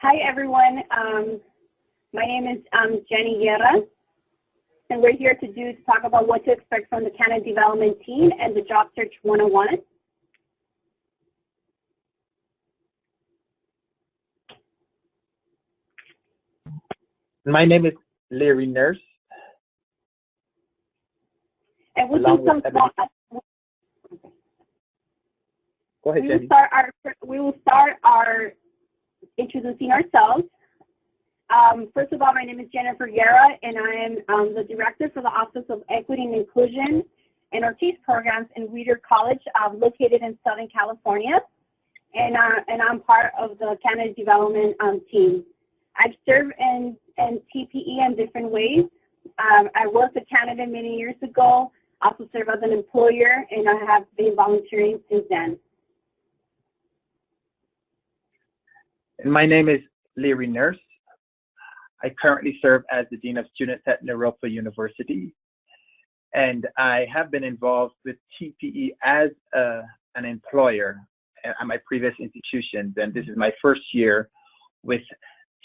Hi, everyone. My name is Jenny Guerra, and we're here to talk about what to expect from the candidate development team and the Job Search 101. My name is Larry Nurse. And we'll do some Go ahead, Jenny. We will start our introducing ourselves. First of all, my name is Jennifer Guerra, and I am the director for the Office of Equity and Inclusion and Ortiz Programs in Reader College, located in Southern California. And I'm part of the candidate development team. I've served in TPE in different ways. I was a candidate many years ago, also served as an employer, and I have been volunteering since then. And my name is Larry Nurse. I currently serve as the Dean of Students at Naropa University, and I have been involved with TPE as an employer at my previous institutions, and this is my first year with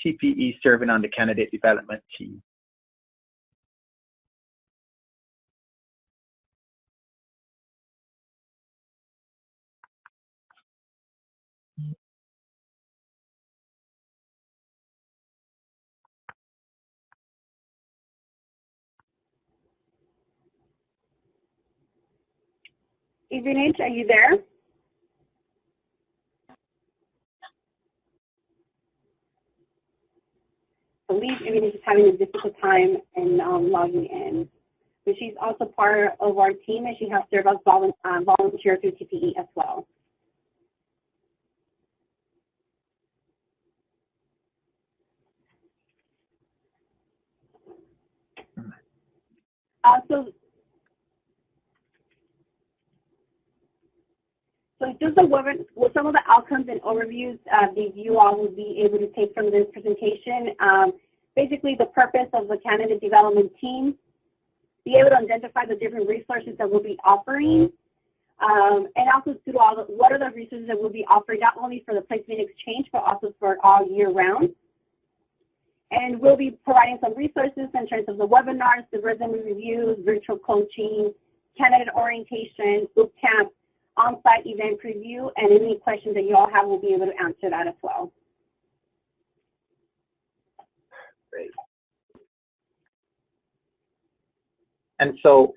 TPE serving on the candidate development team. Evenage, are you there? I believe Evenage is having a difficult time in logging in. But she's also part of our team, and she has served as volunteer through TPE as well. So just some of the outcomes and overviews that you all will be able to take from this presentation. Basically, the purpose of the candidate development team, be able to identify the different resources that we'll be offering, and also through what are the resources that we'll be offering, not only for the placement exchange, but also for all year round. And we'll be providing some resources in terms of the webinars, the resume reviews, virtual coaching, candidate orientation, bootcamp, on-site event preview, and any questions that you all have, we'll be able to answer that as well. Great. And so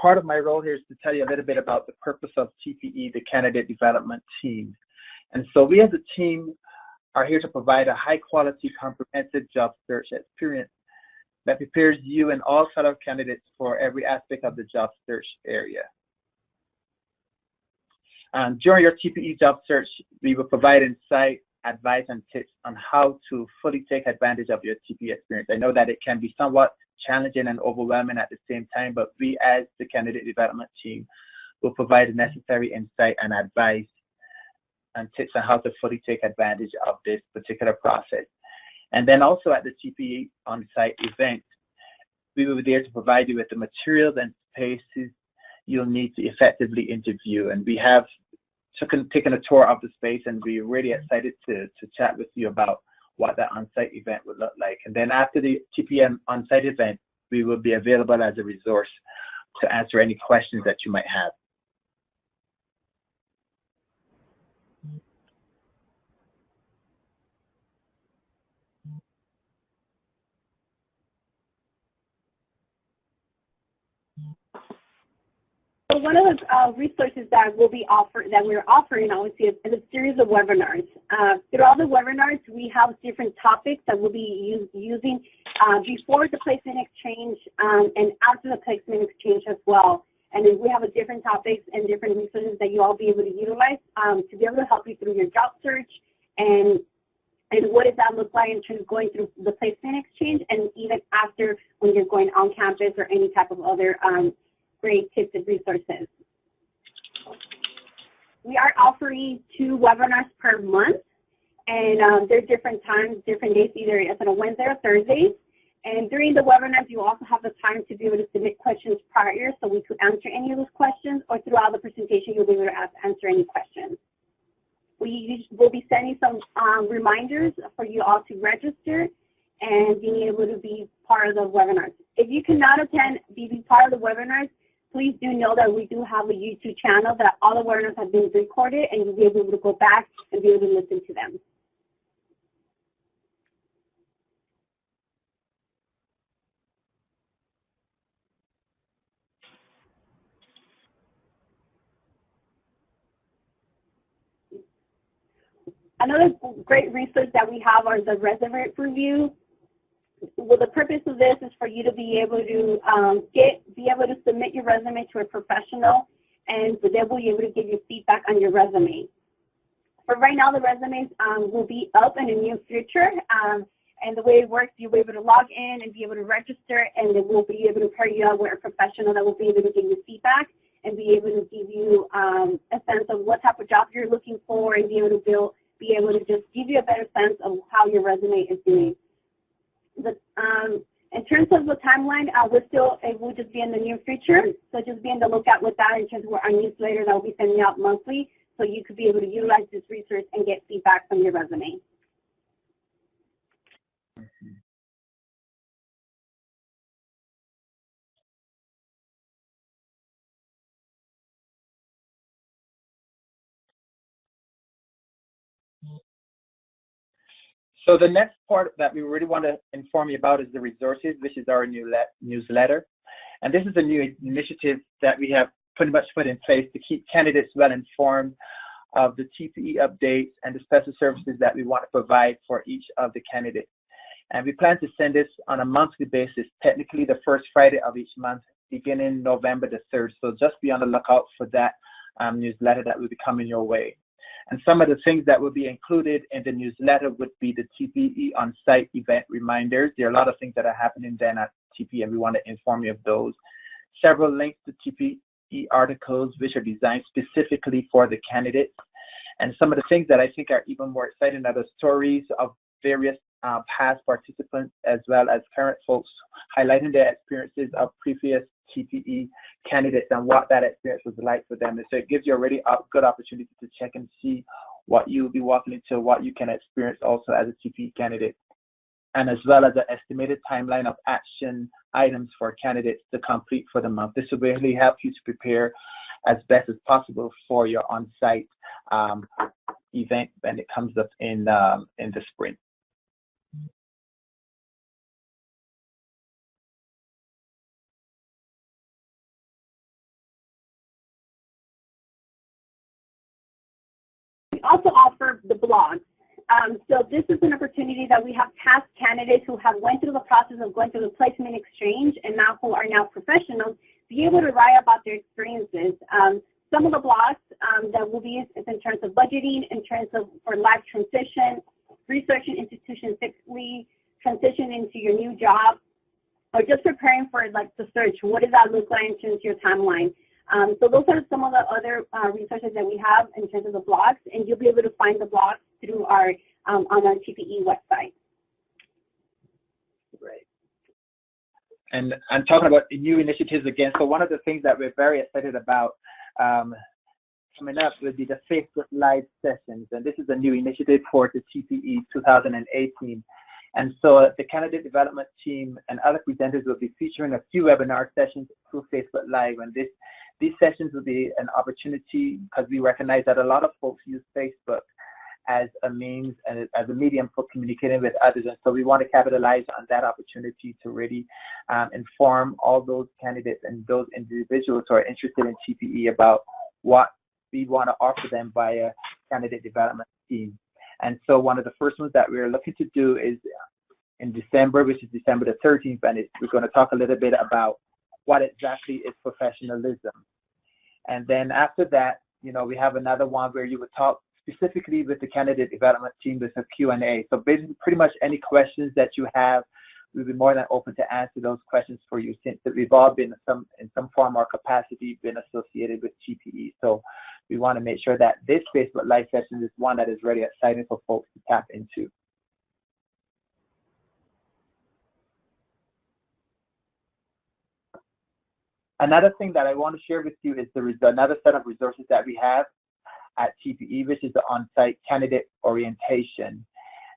part of my role here is to tell you a little bit about the purpose of TPE, the candidate development team. And so we as a team are here to provide a high-quality, comprehensive job search experience that prepares you and all fellow candidates for every aspect of the job search area. During your TPE job search, we will provide insight, advice, and tips on how to fully take advantage of your TPE experience. I know that it can be somewhat challenging and overwhelming at the same time, but we as the candidate development team will provide the necessary insight and advice and tips on how to fully take advantage of this particular process. And then also at the TPE Onsite event, we will be there to provide you with the materials and spaces you'll need to effectively interview. And we have taken a tour of the space, and we're really excited to chat with you about what that on-site event would look like. And then after the TPE on-site event, we will be available as a resource to answer any questions that you might have. So one of the resources that we're offering, obviously, is a series of webinars. Through all the webinars, we have different topics that we'll be using before the placement exchange and after the placement exchange as well. And then we have a different topics and different resources that you all be able to utilize to be able to help you through your job search and what does that look like in terms of going through the placement exchange and even after when you're going on campus or any type of other great tips and resources. We are offering 2 webinars per month, and they're different times, different days, either it's on a Wednesday or Thursday. And during the webinars, you also have the time to be able to submit questions prior so we could answer any of those questions, or throughout the presentation, you'll be able to answer any questions. We will be sending some reminders for you all to register and being able to be part of the webinars. If you cannot attend, be part of the webinars, please do know that we do have a YouTube channel that all the webinars have been recorded, and you'll be able to go back and be able to listen to them. Another great resource that we have are the resume review. Well, the purpose of this is for you to be able to be able to submit your resume to a professional, and so they will be able to give you feedback on your resume. For right now, the resumes will be up in the near future, and the way it works, you'll be able to log in and be able to register, and then we'll be able to pair you up with a professional that will be able to give you feedback and be able to give you a sense of what type of job you're looking for, and be able to just give you a better sense of how your resume is doing. In terms of the timeline, it will just be in the near future. So just be on the lookout with that in terms of our newsletter that will be sending out monthly, so you could be able to utilize this resource and get feedback from your resume. So the next part that we really want to inform you about is the resources, which is our new newsletter. And this is a new initiative that we have pretty much put in place to keep candidates well informed of the TPE updates and the special services that we want to provide for each of the candidates. And we plan to send this on a monthly basis, technically the first Friday of each month, beginning November the 3rd. So just be on the lookout for that newsletter that will be coming your way. And some of the things that will be included in the newsletter would be the TPE Onsite event reminders. There are a lot of things that are happening then at TPE, and we want to inform you of those. Several links to TPE articles, which are designed specifically for the candidates. And some of the things that I think are even more exciting are the stories of various past participants, as well as current folks, highlighting their experiences of previous TPE candidates and what that experience was like for them. And so it gives you already a good opportunity to check and see what you'll be walking into, what you can experience also as a TPE candidate, and as well as an estimated timeline of action items for candidates to complete for the month. This will really help you to prepare as best as possible for your on-site event when it comes up in the spring. We also offer the blog. So this is an opportunity that we have past candidates who have went through the process of going through the placement exchange and now who are now professionals be able to write about their experiences. Some of the blogs that will be is in terms of budgeting, in terms of for life transition, researching institution successfully, transition into your new job, or just preparing for like the search. What does that look like in terms of your timeline? So those are some of the other resources that we have in terms of the blogs, and you'll be able to find the blogs through our on our TPE website. Great. And I'm talking about new initiatives again. So one of the things that we're very excited about coming up will be the Facebook Live sessions, and this is a new initiative for the TPE 2018. And so the candidate development team and other presenters will be featuring a few webinar sessions through Facebook Live, and these sessions will be an opportunity because we recognize that a lot of folks use Facebook as a means and as a medium for communicating with others. And so we want to capitalize on that opportunity to really inform all those candidates and those individuals who are interested in TPE about what we want to offer them via candidate development team. And so one of the first ones that we're looking to do is in December, which is December the 13th, and we're going to talk a little bit about what exactly is professionalism. And then after that, you know, we have another one where you would talk specifically with the candidate development team with a Q&A. So basically, pretty much any questions that you have, we'll be more than open to answer those questions for you, since we've all been in some form or capacity been associated with TPE. So we want to make sure that this Facebook Live session is one that is really exciting for folks to tap into. Another thing that I want to share with you is another set of resources that we have. at TPE, which is the on-site candidate orientation.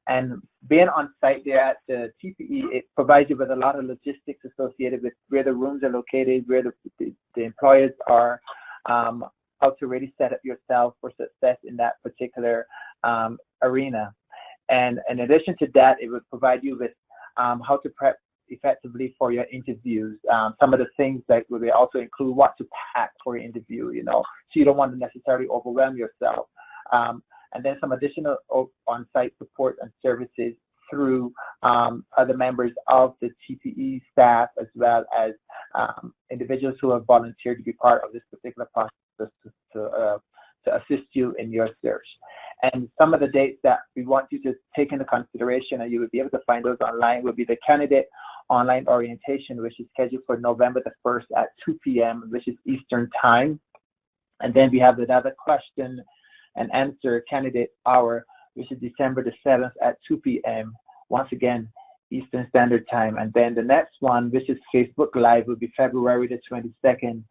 And being on site there at the TPE, it provides you with a lot of logistics associated with where the rooms are located, where the employers are, how to really set up yourself for success in that particular arena. And in addition to that, it would provide you with how to prep effectively for your interviews. Some of the things that would also include what to pack for your interview, you know, so you don't want to necessarily overwhelm yourself. And then some additional on-site support and services through other members of the TPE staff, as well as individuals who have volunteered to be part of this particular process to assist you in your search. And some of the dates that we want you to take into consideration, and you would be able to find those online, would be the candidate online orientation, which is scheduled for November the 1st at 2 p.m., which is Eastern time. And then we have another question and answer candidate hour, which is December the 7th at 2 p.m. Once again, Eastern Standard Time. And then the next one, which is Facebook Live, will be February the 22nd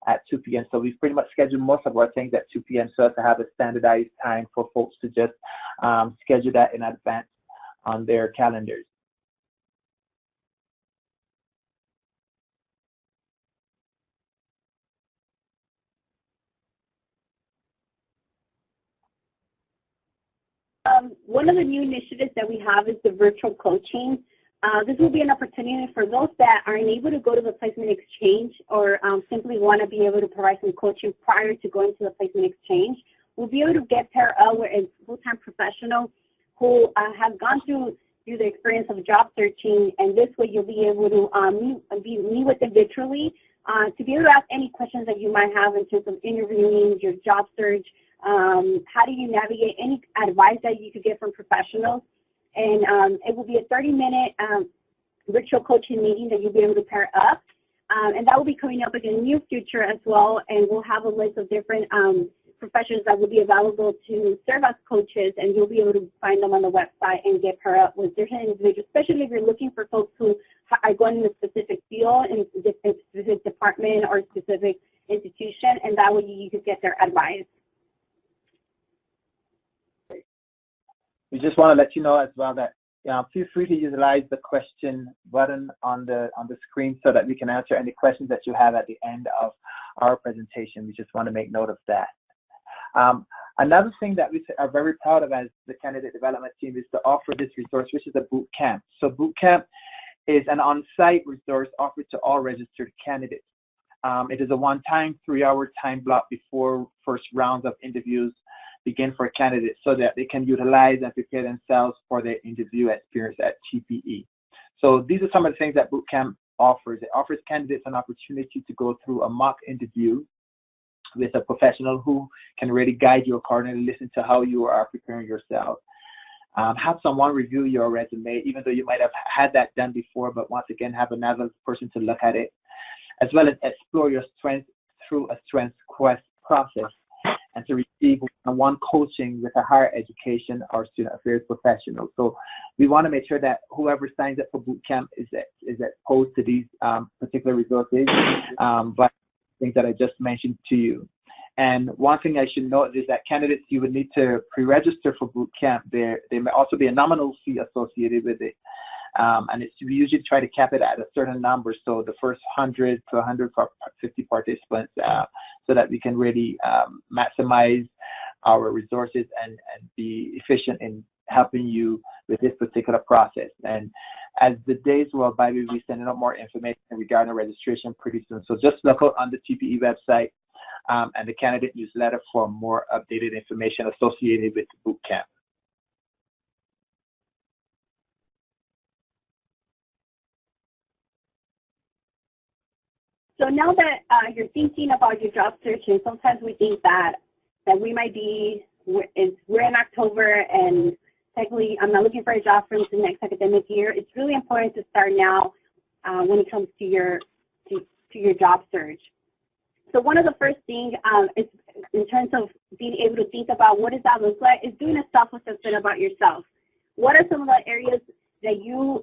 at 2 p.m. So we've pretty much scheduled most of our things at 2 p.m. so as to have a standardized time for folks to just schedule that in advance on their calendars. One of the new initiatives that we have is the virtual coaching. This will be an opportunity for those that are unable to go to the placement exchange or simply want to be able to provide some coaching prior to going to the placement exchange. We'll be able to get paired up with a full-time professional who have gone through the experience of job searching, and this way you'll be able to meet with them virtually to be able to ask any questions that you might have in terms of interviewing, your job search, how do you navigate any advice that you could get from professionals. And it will be a 30-minute virtual coaching meeting that you'll be able to pair up. And that will be coming up in the near future as well. And we'll have a list of different professions that will be available to serve as coaches, and you'll be able to find them on the website and get paired up with different individuals, especially if you're looking for folks who are going in a specific field, in a specific department or specific institution, and that way you could get their advice. We just want to let you know as well that feel free to utilize the question button on the screen so that we can answer any questions that you have at the end of our presentation. We just want to make note of that. Another thing that we are very proud of as the candidate development team is to offer this resource, which is a boot camp. So boot camp is an on-site resource offered to all registered candidates. It is a one-time 3-hour time block before first rounds of interviews begin for candidates so that they can utilize and prepare themselves for their interview experience at TPE. So these are some of the things that Bootcamp offers. It offers candidates an opportunity to go through a mock interview with a professional who can really guide you accordingly, listen to how you are preparing yourself. Have someone review your resume, even though you might have had that done before, but once again, have another person to look at it, as well as explore your strengths through a strengths quest process, and to receive one coaching with a higher education or student affairs professional. So we want to make sure that whoever signs up for Bootcamp is exposed to these particular resources, but things that I just mentioned to you. And one thing I should note is that candidates, you would need to pre-register for Bootcamp. There may also be a nominal fee associated with it. And we usually try to cap it at a certain number, so the first 100 to 150 participants, so that we can really maximize our resources and be efficient in helping you with this particular process. And as the days roll by, we'll be sending out more information regarding registration pretty soon. So just look out on the TPE website and the candidate newsletter for more updated information associated with the Bootcamp. So now that you're thinking about your job search, and sometimes we think that we might be, we're in October and technically I'm not looking for a job for the next academic year. It's really important to start now when it comes to your job search. So one of the first things is in terms of being able to think about what does that look like is doing a self-assessment about yourself. What are some of the areas that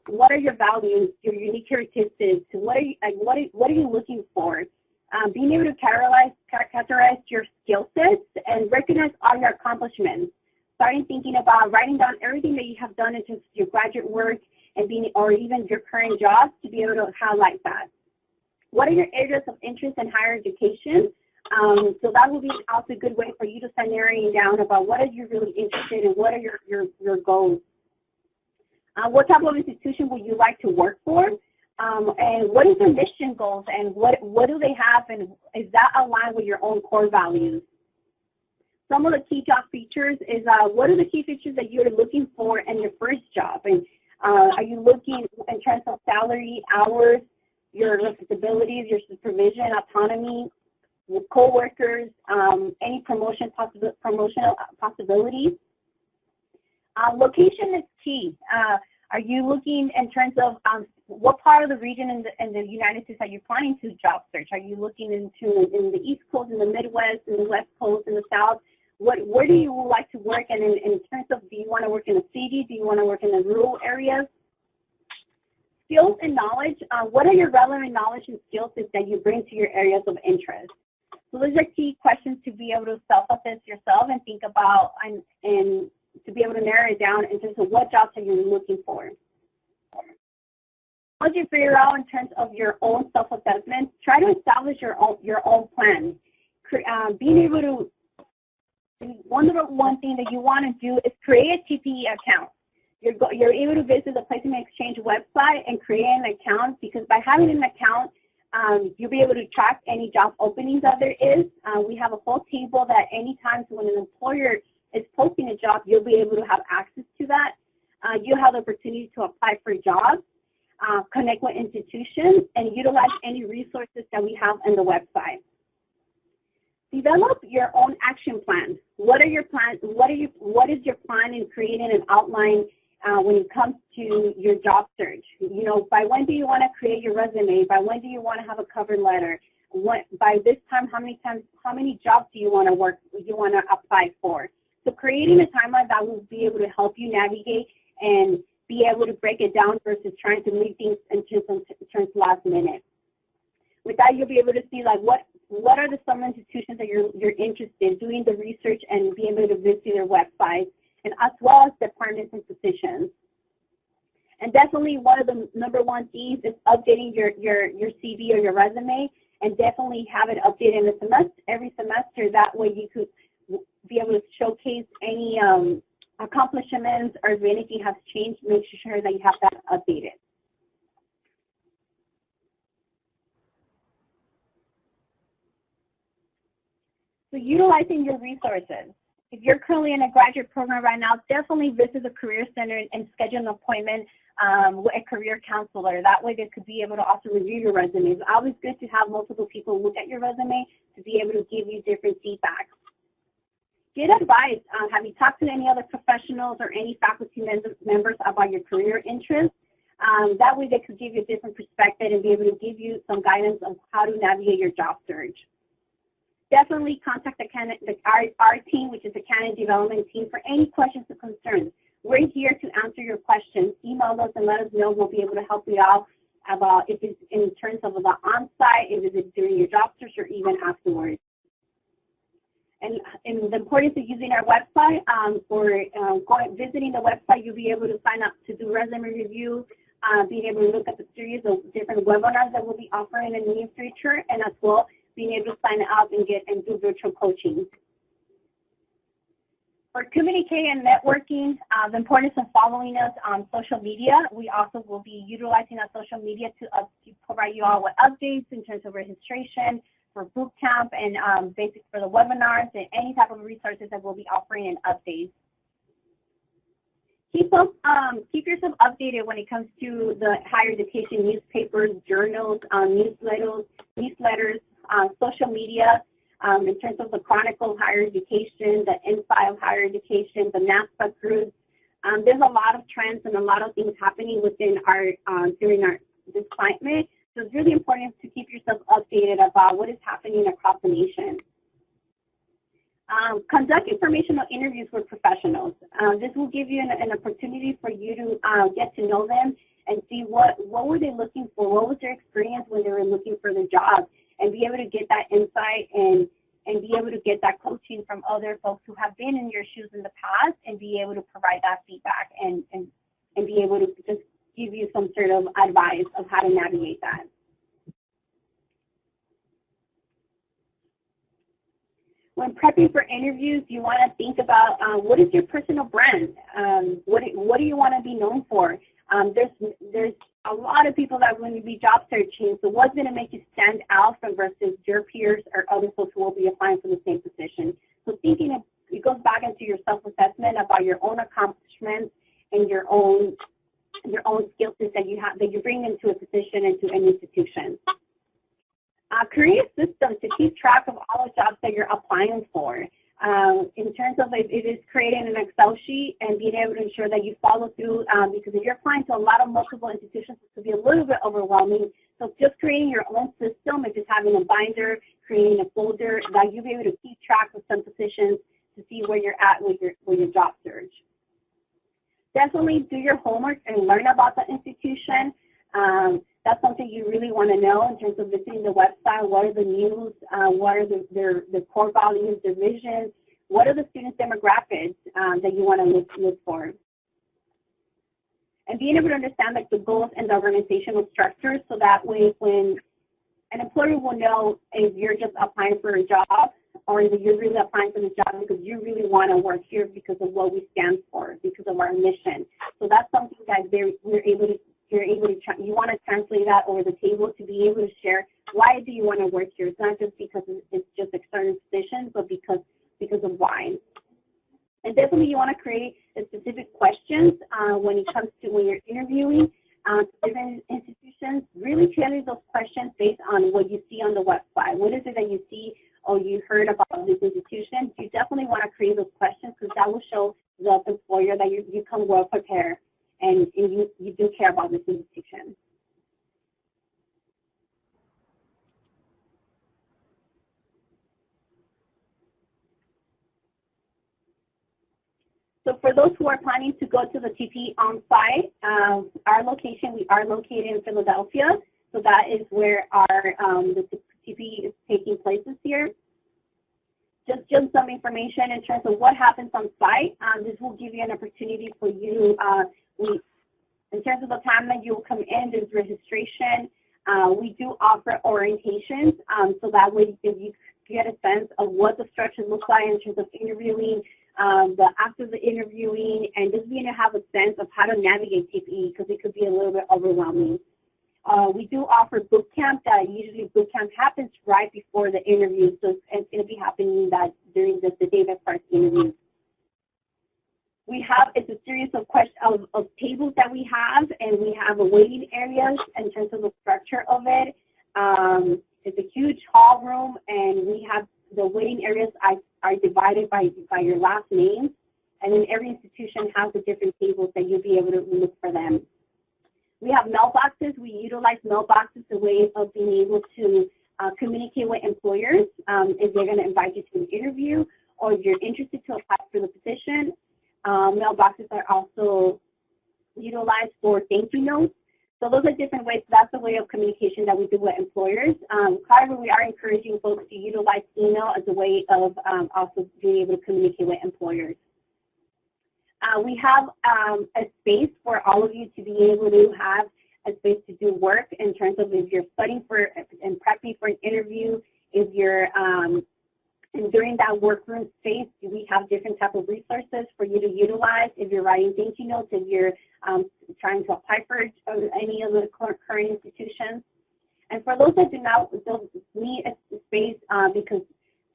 what are your values, your unique characteristics, what are you looking for? Being able to categorize your skill sets and recognize all your accomplishments. Starting thinking about writing down everything that you have done in terms of your graduate work and or even your current job to be able to highlight that. What are your areas of interest in higher education? So that will be also a good way for you to start narrowing down about what are you really interested in, what are your goals. What type of institution would you like to work for? And what is their mission goals, and what do they have, and is that aligned with your own core values? Some of the key job features is what are the key features that you're looking for in your first job? And are you looking in terms of salary, hours, your responsibilities, your supervision, autonomy, co-workers, any promotional possibilities? Location is key. Are you looking in terms of what part of the region in the United States are you planning to job search? Are you looking in the East Coast, in the Midwest, in the West Coast, in the South? Where do you like to work? And in terms of, do you want to work in a city? Do you want to work in the rural areas? Skills and knowledge. What are your relevant knowledge and skill sets that you bring to your areas of interest? So those are key questions to be able to self-assess yourself and think about and to be able to narrow it down in terms of what jobs are you looking for. Once you figure out in terms of your own self-assessment, try to establish your own plan. Being able to, one thing that you want to do is create a TPE account. You're able to visit the Placement Exchange website and create an account, because by having an account, you'll be able to track any job openings that there is. We have a whole table that anytime when an employer is posting a job, you'll be able to have access to that. You'll have the opportunity to apply for jobs, connect with institutions, and utilize any resources that we have on the website. Develop your own action plan. What are your plans? What is your plan in creating an outline when it comes to your job search? You know, by when do you want to create your resume? By when do you want to have a cover letter? By this time, how many jobs do you want to apply for? So creating a timeline that will be able to help you navigate and be able to break it down versus trying to make things into some terms last minute. With that, you'll be able to see like what are some institutions that you're interested in, doing the research and being able to visit their websites, and as well as departments and positions. And definitely one of the number one things is updating your CV or your resume, and definitely have it updated every semester. That way you could be able to showcase any accomplishments, or if anything has changed, make sure that you have that updated. So utilizing your resources. If you're currently in a graduate program right now, definitely visit the Career Center and schedule an appointment with a career counselor. That way they could be able to also review your resume. It's always good to have multiple people look at your resume to be able to give you different feedback. Get advice. Have you talked to any other professionals or any faculty members about your career interests? That way they could give you a different perspective and be able to give you some guidance on how to navigate your job search. Definitely contact our team, which is the Candidate Development team, for any questions or concerns. We're here to answer your questions. Email us and let us know. We'll be able to help you out about if it's in terms of the on-site, if it's during your job search, or even afterwards. And the importance of using our website, visiting the website, you'll be able to sign up to do resume review, being able to look at the series of different webinars that we'll be offering in the near future, and as well being able to sign up and do virtual coaching. For communicating and networking, the importance of following us on social media. We also will be utilizing our social media to provide you all with updates in terms of registration for Bootcamp and basics for the webinars and any type of resources that we'll be offering and updates. Keep yourself updated when it comes to the higher education newspapers, journals, newsletters, social media, in terms of the Chronicle of Higher Education, the N5 Higher Education, the NASPA groups. There's a lot of trends and a lot of things happening within during this climate. So it's really important to keep yourself updated about what is happening across the nation. Conduct informational interviews with professionals. This will give you an opportunity for you to get to know them and see what were they looking for, what was their experience when they were looking for the job, and be able to get that insight and be able to get that coaching from other folks who have been in your shoes in the past, and be able to provide that feedback and be able to just give you some sort of advice of how to navigate that. When prepping for interviews, you want to think about what is your personal brand? What do you want to be known for? There's a lot of people that are going to be job searching, so what's going to make you stand out from versus your peers or other folks who will be applying for the same position? So it goes back into your self-assessment about your own accomplishments and your own skill sets that you bring into a position, into an institution. Create a system to keep track of all the jobs that you're applying for. In terms of it is creating an Excel sheet and being able to ensure that you follow through, because if you're applying to a lot of multiple institutions, it could be a little bit overwhelming. So just creating your own system and just having a binder, creating a folder that you'll be able to keep track of some positions to see where you're at with your job search. Definitely do your homework and learn about the institution. That's something you really want to know in terms of visiting the website. What are the news? What are their core values, their visions? What are the student demographics that you want to look for? And being able to understand like the goals and the organizational structure, so that way when an employer will know if you're just applying for a job or if you're really applying for the job because you really want to work here because of what we stand for, because of our mission. So that's something that you want to translate that over the table to be able to share why do you want to work here. It's not just because it's just a certain position, but because of why. And definitely you want to create a specific questions when you're interviewing different institutions. Really tailor those questions based on what you see on the website. What is it that you see or you heard about this institution? You definitely want to create those questions because that will show the employer that you come well prepared. And you do care about this institution. So for those who are planning to go to the TPE Onsite, our location, we are located in Philadelphia. So that is where the TPE is taking place this year. Just some information in terms of what happens on site. This will give you an opportunity for you in terms of the time that you will come in, there's registration. We do offer orientations, so that way you get a sense of what the structure looks like in terms of interviewing, after the interviewing, and just being able to have a sense of how to navigate TPE because it could be a little bit overwhelming. We do offer Bootcamp. Usually Bootcamp happens right before the interview, so it's going to be happening during the day that starts the interview. It's a series of tables that we have, and we have a waiting areas in terms of the structure of it. It's a huge hall room, and we have the waiting areas are divided by your last name, and then every institution has the different tables that you'll be able to look for them. We have mailboxes. We utilize mailboxes as a way of being able to communicate with employers if they're going to invite you to an interview or if you're interested to apply for the position. Mailboxes are also utilized for thank you notes. So those are different ways. That's the way of communication that we do with employers. However, we are encouraging folks to utilize email as a way of also being able to communicate with employers. We have a space for all of you to be able to have a space to do work in terms of if you're studying for and prepping for an interview, if you're and during that workroom space, we have different type of resources for you to utilize if you're writing thank you notes, if you're trying to apply for any of the current institutions. And for those that don't need a space because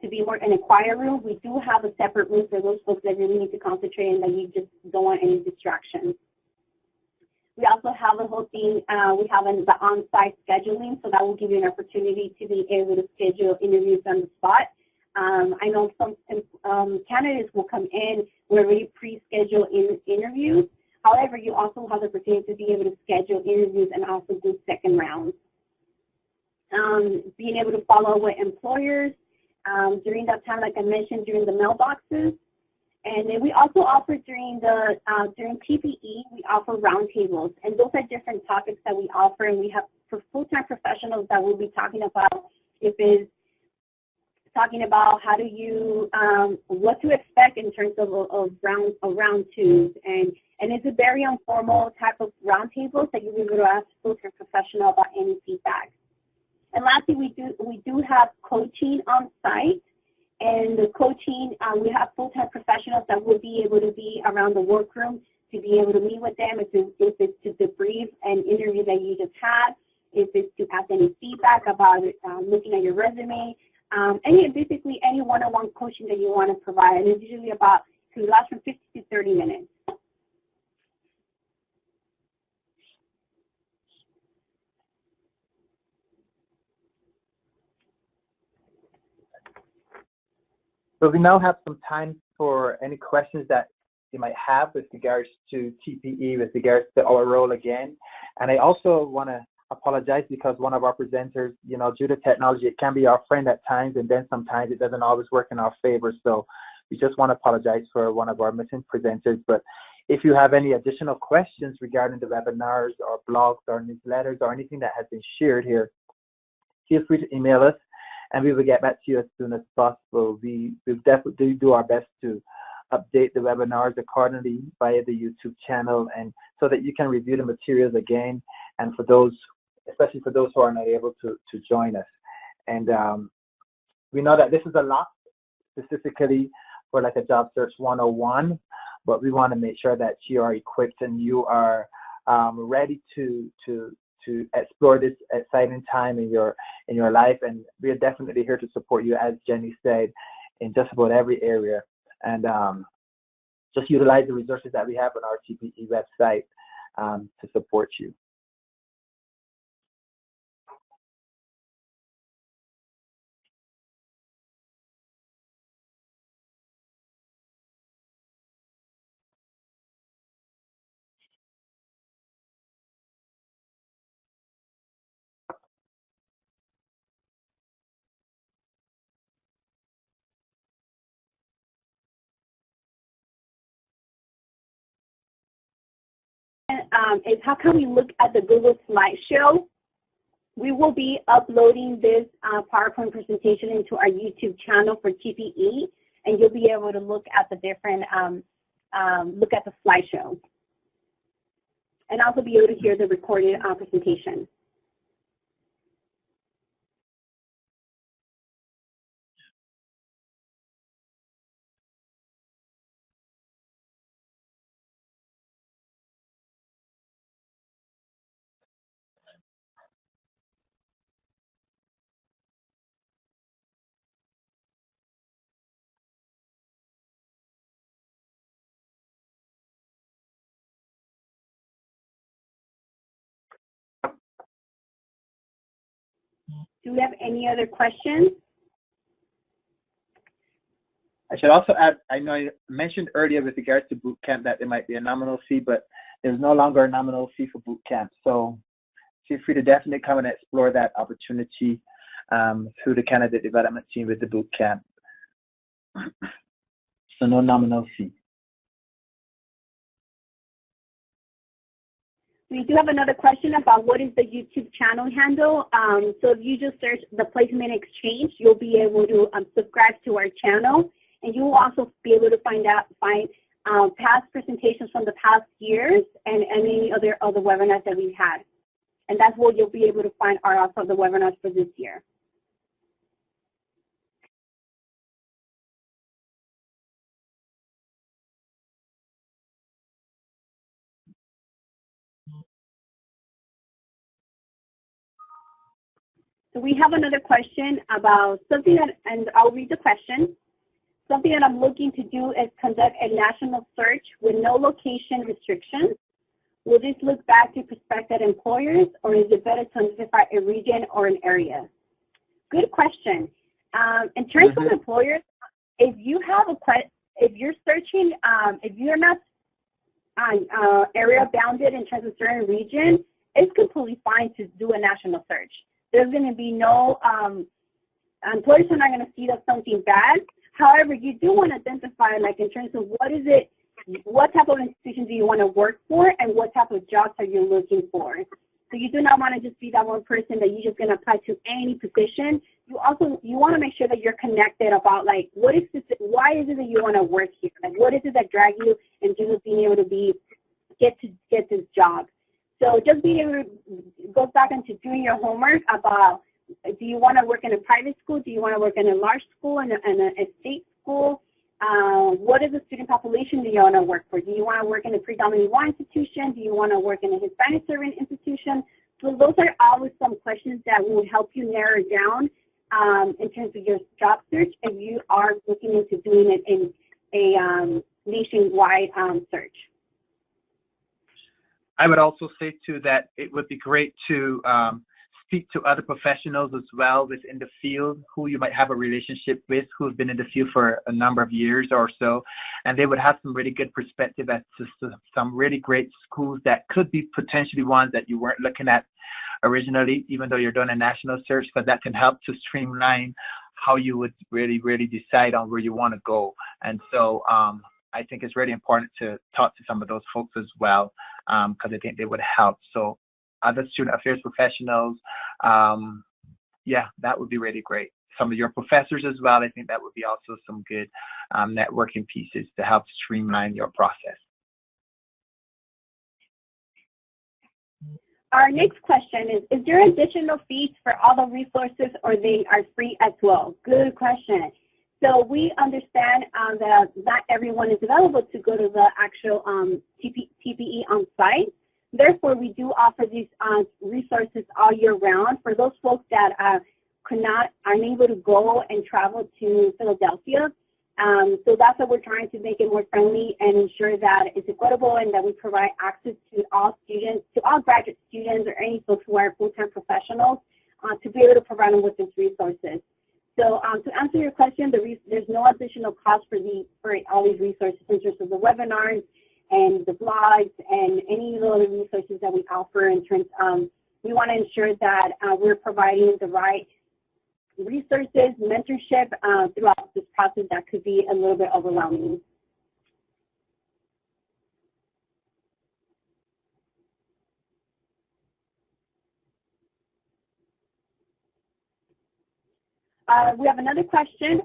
to be more in a quiet room, we do have a separate room for those folks that really need to concentrate and that you just don't want any distractions. We also have a whole thing, we have the on-site scheduling, so that will give you an opportunity to be able to schedule interviews on the spot. I know some candidates will come in with already pre-scheduled interviews. However, you also have the opportunity to be able to schedule interviews and also do second rounds. Being able to follow with employers during that time, like I mentioned, during the mailboxes. And then we also offer during TPE, we offer roundtables, and those are different topics that we offer, and we have for full-time professionals that will be talking about if it's talking about how do you, what to expect in terms of round twos, and it's a very informal type of roundtables that you will be able to ask both your professional about any feedback. And lastly, we do have coaching on site, and the coaching, we have full-time professionals that will be able to be around the workroom to be able to meet with them if it's to debrief an interview that you just had, if it's to ask any feedback about looking at your resume, basically any one-on-one coaching that you want to provide. And it's usually could last from 50 to 30 minutes. So we now have some time for any questions that you might have with regards to TPE, with regards to our role again. And I also want to apologize because one of our presenters, due to technology, it can be our friend at times, and then sometimes it doesn't always work in our favor. So we just want to apologize for one of our missing presenters. But if you have any additional questions regarding the webinars or blogs or newsletters or anything that has been shared here, feel free to email us, and we will get back to you as soon as possible. We definitely do our best to update the webinars accordingly via the YouTube channel, and so that you can review the materials again, and for those, especially for those who are not able to join us. And we know that this is a lot specifically for like a job search 101, but we want to make sure that you are equipped and you are ready to explore this exciting time in your life. And we are definitely here to support you, as Jenny said, in just about every area. And just utilize the resources that we have on our TPE website to support you. Is how can we look at the Google slideshow? We will be uploading this PowerPoint presentation into our YouTube channel for TPE, and you'll be able to look at the different, look at the slideshow, and also be able to hear the recorded presentation. Do we have any other questions? I should also add, I know I mentioned earlier with regards to Bootcamp that there might be a nominal fee, but there's no longer a nominal fee for Bootcamp. So feel free to definitely come and explore that opportunity through the candidate development team with the Bootcamp. So no nominal fee. We do have another question about what is the YouTube channel handle. So if you just search the Placement Exchange, you'll be able to subscribe to our channel, and you will also be able to find past presentations from the past years and any other webinars that we've had. And that's where you'll be able to find also the webinars for this year. So we have another question about something that, and I'll read the question. Something that I'm looking to do is conduct a national search with no location restrictions. Will this look back to prospective employers, or is it better to identify a region or an area? Good question. In terms of employers, if you have if you're searching, if you're not area bounded in terms of certain region, it's completely fine to do a national search. There's going to be no, employers are not going to see that's something bad. However, you do want to identify, like, in terms of what type of institution do you want to work for, and what type of jobs are you looking for. So you do not want to just be that one person that you're just going to apply to any position. You want to make sure that you're connected about like why is it that you want to work here? Like what is it that drags you into just being able to get this job? So just being able to go back into doing your homework about, do you want to work in a private school? Do you want to work in a large school and a state school? What is the student population do you want to work for? Do you want to work in a predominantly white institution? Do you want to work in a Hispanic serving institution? So those are always some questions that will help you narrow down in terms of your job search if you are looking into doing it in a nationwide search. I would also say too that it would be great to speak to other professionals as well within the field who you might have a relationship with, who have been in the field for a number of years or so, and they would have some really good perspective as to some really great schools that could be potentially ones that you weren't looking at originally, even though you're doing a national search, because that can help to streamline how you would really decide on where you want to go. And so I think it's really important to talk to some of those folks as well, because I think they would help. So other student affairs professionals, yeah, that would be really great. Some of your professors as well, I think that would be also some good networking pieces to help streamline your process. Our next question is there additional fees for all the resources or they are free as well? Good question. So we understand that not everyone is available to go to the actual TPE Onsite. Therefore, we do offer these resources all year round for those folks that aren't able to go and travel to Philadelphia. So that's what we're trying to make it more friendly and ensure that it's equitable and that we provide access to all students, to all graduate students or any folks who are full-time professionals to be able to provide them with these resources. So to answer your question, there's no additional cost for all these resources in terms of the webinars and the blogs and any of the other resources that we offer in terms we want to ensure that we're providing the right resources, mentorship throughout this process that could be a little bit overwhelming. We have another question.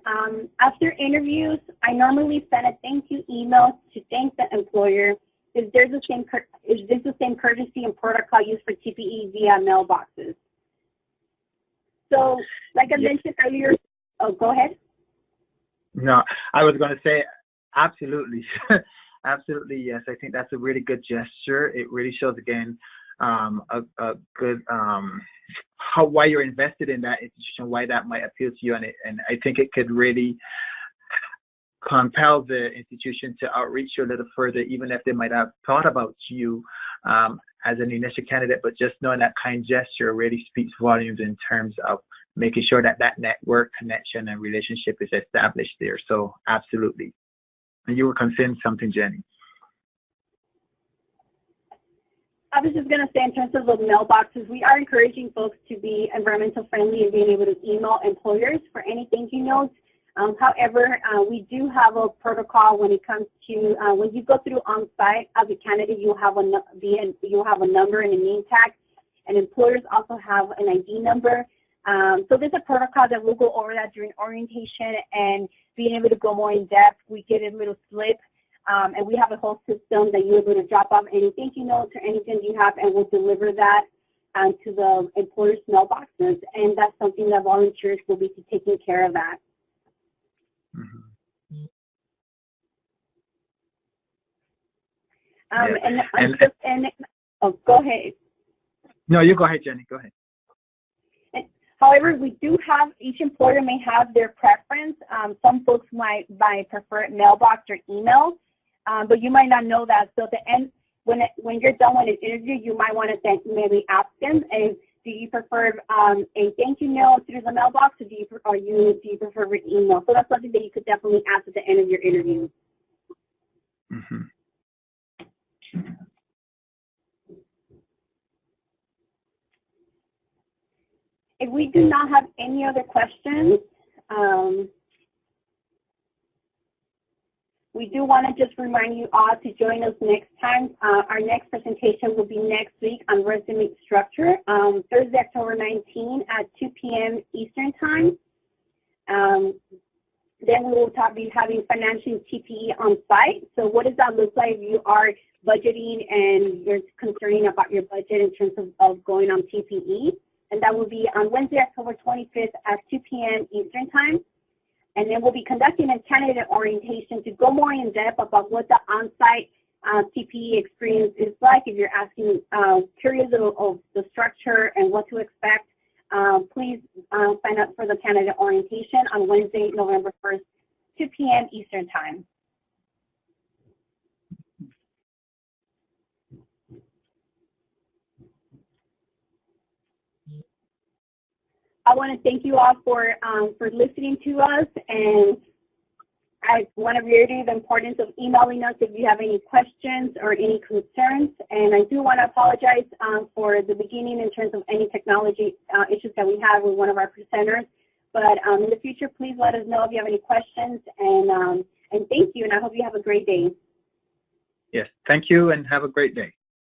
After interviews, I normally send a thank you email to thank the employer. Is this the same courtesy and protocol used for TPE via mailboxes? So, like I mentioned earlier, oh, go ahead. No, I was going to say absolutely. Absolutely, yes. I think that's a really good gesture. It really shows, again, a good why you're invested in that institution, why that might appeal to you, and I think it could really compel the institution to outreach you a little further, even if they might have thought about you as an initial candidate. But just knowing that kind gesture really speaks volumes in terms of making sure that that network connection and relationship is established there. So absolutely. And you were considering something, Jenny. I was just going to say, in terms of the mailboxes, we are encouraging folks to be environmental friendly and being able to email employers for any thank you notes. However, we do have a protocol when it comes to when you go through on-site as a candidate, you'll have a number and a name tag, and employers also have an ID number. So there's a protocol that we'll go over that during orientation and being able to go more in depth. We get a little slip. And we have a whole system that you're able to drop off any thank you notes or anything you have, and we'll deliver that to the employer's mailboxes. And that's something that volunteers will be taking care of that. Mm-hmm. Oh, go ahead. No, you go ahead, Jenny. Go ahead. However, we do have, each employer may have their preference. Some folks might prefer mailbox or email, but you might not know that. So at the end, when you're done with an interview, you might want to maybe ask them, do you prefer a thank you note through the mailbox, or do you prefer an email? So that's something that you could definitely ask at the end of your interview. Mm-hmm. If we do not have any other questions, We do want to just remind you all to join us next time. Our next presentation will be next week on resume structure, Thursday, October 19 at 2 p.m. Eastern Time. Then we will be having financial TPE Onsite. So what does that look like if you are budgeting and you're concerning about your budget in terms of going on TPE? And that will be on Wednesday, October 25th at 2 p.m. Eastern Time. And then we'll be conducting a candidate orientation to go more in depth about what the on-site TPE experience is like. If you're asking, curious of the structure and what to expect, please sign up for the candidate orientation on Wednesday, November 1st, 2 p.m. Eastern Time. I want to thank you all for listening to us, and I want to reiterate the importance of emailing us if you have any questions or any concerns. And I do want to apologize for the beginning in terms of any technology issues that we have with one of our presenters. But in the future, please let us know if you have any questions. And thank you, and I hope you have a great day. Yes, thank you, and have a great day.